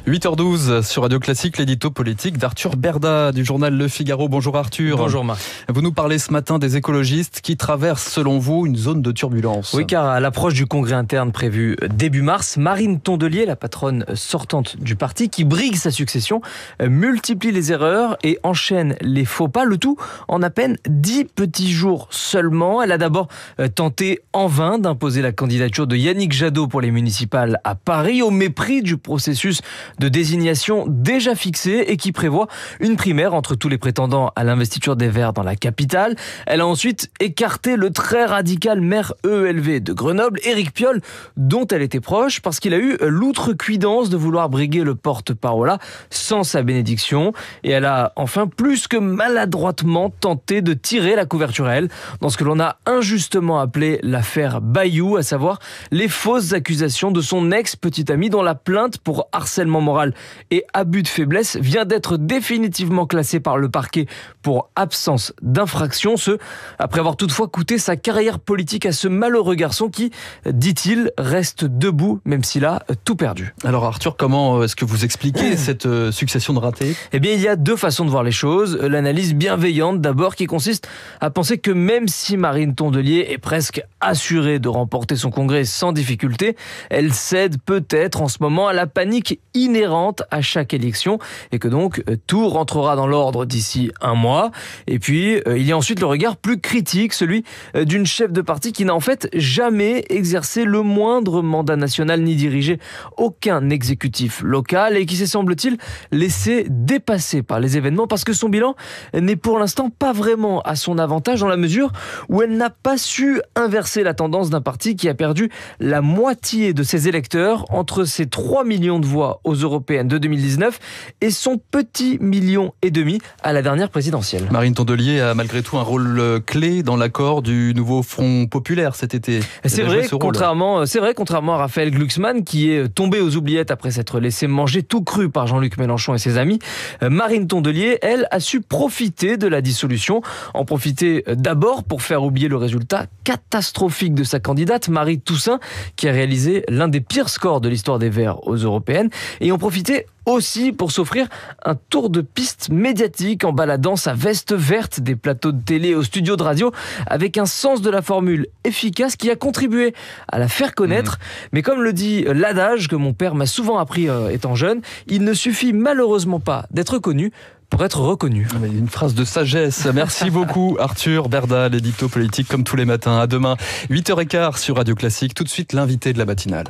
8h12 sur Radio Classique, l'édito politique d'Arthur Berda du journal Le Figaro. Bonjour Arthur. Bonjour Marc. Vous nous parlez ce matin des écologistes qui traversent selon vous une zone de turbulence. Oui, car à l'approche du congrès interne prévu début mars, Marine Tondelier, la patronne sortante du parti qui brigue sa succession, multiplie les erreurs et enchaîne les faux pas, le tout en à peine 10 petits jours seulement. Elle a d'abord tenté en vain d'imposer la candidature de Yannick Jadot pour les municipales à Paris, au mépris du processus de désignation déjà fixé et qui prévoit une primaire entre tous les prétendants à l'investiture des Verts dans la capitale. Elle a ensuite écarté le très radical maire EELV de Grenoble, Éric Piolle, dont elle était proche, parce qu'il a eu l'outrecuidance de vouloir briguer le porte-parole sans sa bénédiction. Et elle a enfin plus que maladroitement tenté de tirer la couverture à elle dans ce que l'on a injustement appelé l'affaire Bayou, à savoir les fausses accusations de son ex-petite amie dont la plainte pour harcèlement moral et abus de faiblesse vient d'être définitivement classée par le parquet pour absence d'infraction, ce après avoir toutefois coûté sa carrière politique à ce malheureux garçon qui, dit-il, reste debout même s'il a tout perdu. Alors Arthur, comment est-ce que vous expliquez cette succession de ratés ? Eh bien, il y a deux façons de voir les choses. L'analyse bienveillante d'abord qui consiste à penser que même si Marine Tondelier est presque assurée de remporter son congrès sans difficulté, elle cède peut-être en ce moment à la panique inhérente à chaque élection et que donc tout rentrera dans l'ordre d'ici un mois. Et puis, il y a ensuite le regard plus critique, celui d'une chef de parti qui n'a en fait jamais exercé le moindre mandat national ni dirigé aucun exécutif local et qui s'est, semble-t-il, laissé dépasser par les événements parce que son bilan n'est pour l'instant pas vraiment à son avantage dans la mesure où elle n'a pas su inverser la tendance d'un parti qui a perdu la moitié de ses électeurs entre ses 3 millions de voix aux européennes de 2019 et son petit 1,5 million à la dernière présidentielle. Marine Tondelier a malgré tout un rôle clé dans l'accord du nouveau Front populaire cet été. C'est vrai, contrairement à Raphaël Glucksmann qui est tombé aux oubliettes après s'être laissé manger tout cru par Jean-Luc Mélenchon et ses amis. Marine Tondelier, elle, a su profiter de la dissolution. En profiter d'abord pour faire oublier le résultat catastrophique de sa candidate, Marie Toussaint, qui a réalisé l'un des pires scores de l'histoire des Verts aux européennes. Et en profiter aussi pour s'offrir un tour de piste médiatique en baladant sa veste verte des plateaux de télé aux studios de radio avec un sens de la formule efficace qui a contribué à la faire connaître. Mais comme le dit l'adage que mon père m'a souvent appris étant jeune, il ne suffit malheureusement pas d'être connu pour être reconnu. Une phrase de sagesse. Merci beaucoup Arthur Berda, l'édito politique comme tous les matins. À demain, 8h15 sur Radio Classique. Tout de suite, l'invité de la matinale.